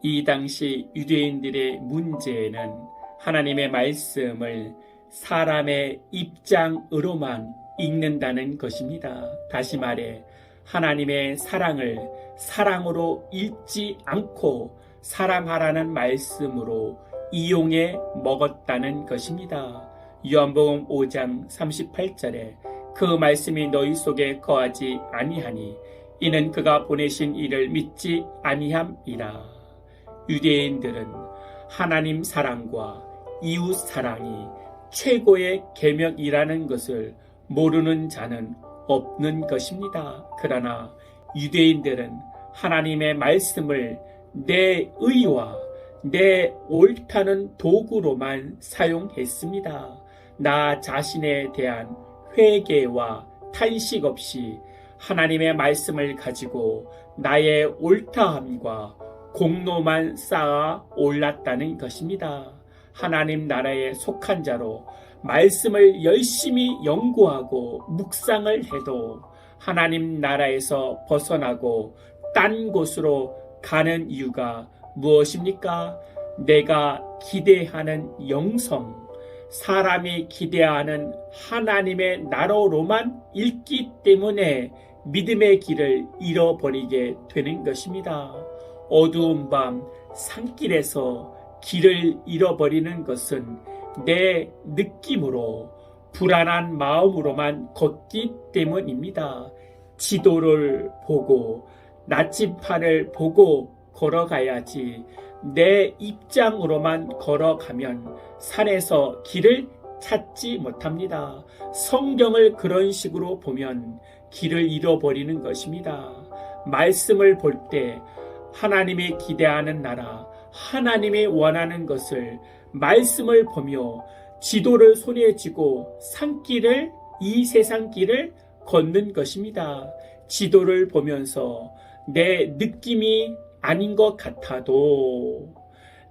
이 당시 유대인들의 문제는 하나님의 말씀을 사람의 입장으로만 읽는다는 것입니다. 다시 말해 하나님의 사랑을 사랑으로 읽지 않고 사랑하라는 말씀으로 이용해 먹었다는 것입니다. 요한복음 5장 38절에 그 말씀이 너희 속에 거하지 아니하니 이는 그가 보내신 이를 믿지 아니함이라. 유대인들은 하나님 사랑과 이웃 사랑이 최고의 계명이라는 것을 모르는 자는 없는 것입니다. 그러나 유대인들은 하나님의 말씀을 내 의와 내 옳다는 도구로만 사용했습니다. 나 자신에 대한 회개와 탄식 없이 하나님의 말씀을 가지고 나의 옳다함과 공로만 쌓아 올랐다는 것입니다. 하나님 나라에 속한 자로 말씀을 열심히 연구하고 묵상을 해도 하나님 나라에서 벗어나고 딴 곳으로 가는 이유가 무엇입니까? 내가 기대하는 영성, 사람이 기대하는 하나님의 나라로만 읽기 때문에 믿음의 길을 잃어버리게 되는 것입니다. 어두운 밤 산길에서 길을 잃어버리는 것은 내 느낌으로 불안한 마음으로만 걷기 때문입니다. 지도를 보고 나침판을 보고 걸어가야지 내 입장으로만 걸어가면 산에서 길을 찾지 못합니다. 성경을 그런 식으로 보면 길을 잃어버리는 것입니다. 말씀을 볼 때 하나님이 기대하는 나라, 하나님이 원하는 것을 말씀을 보며 지도를 손에 쥐고 산길을, 이 세상 길을 걷는 것입니다. 지도를 보면서 내 느낌이 아닌 것 같아도,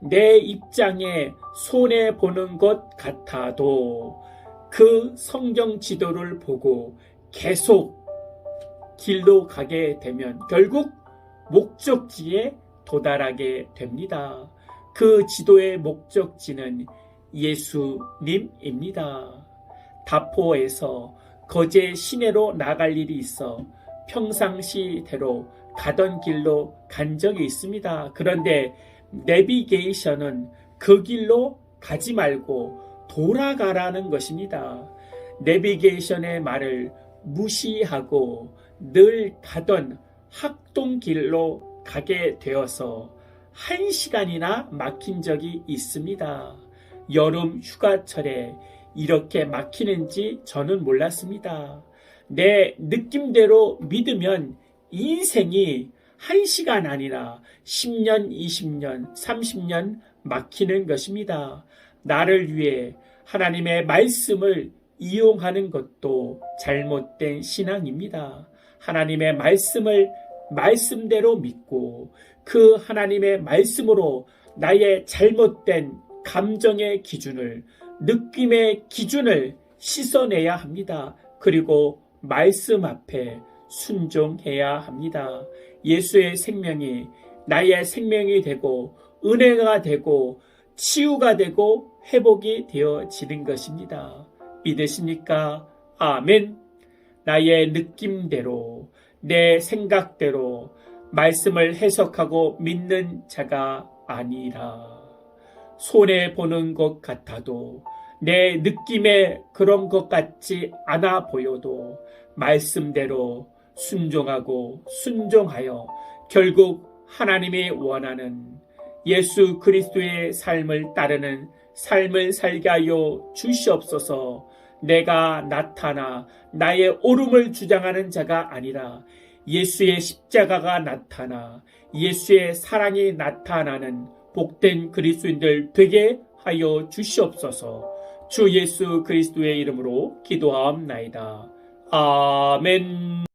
내 입장에 손해보는 것 같아도 그 성경 지도를 보고 계속 길로 가게 되면 결국 목적지에 도달하게 됩니다. 그 지도의 목적지는 예수님입니다. 다포에서 거제 시내로 나갈 일이 있어 평상시대로 가던 길로 간 적이 있습니다. 그런데 내비게이션은 그 길로 가지 말고 돌아가라는 것입니다. 내비게이션의 말을 무시하고 늘 가던 학동길로 가게 되어서 1시간이나 막힌 적이 있습니다. 여름 휴가철에 이렇게 막히는지 저는 몰랐습니다. 내 느낌대로 믿으면 인생이 1시간 아니라 10년, 20년, 30년 막히는 것입니다. 나를 위해 하나님의 말씀을 이용하는 것도 잘못된 신앙입니다. 하나님의 말씀을 말씀대로 믿고 그 하나님의 말씀으로 나의 잘못된 감정의 기준을, 느낌의 기준을 씻어내야 합니다. 그리고 말씀 앞에 순종해야 합니다. 예수의 생명이 나의 생명이 되고 은혜가 되고 치유가 되고 회복이 되어지는 것입니다. 믿으십니까? 아멘. 나의 느낌대로, 내 생각대로 말씀을 해석하고 믿는 자가 아니라 손해보는 것 같아도 내 느낌에 그런 것 같지 않아 보여도 말씀대로 순종하고 순종하여 결국 하나님이 원하는 예수 그리스도의 삶을 따르는 삶을 살게 하여 주시옵소서. 내가 나타나 나의 옳음을 주장하는 자가 아니라 예수의 십자가가 나타나 예수의 사랑이 나타나는 복된 그리스도인들 되게 하여 주시옵소서. 주 예수 그리스도의 이름으로 기도하옵나이다. 아멘.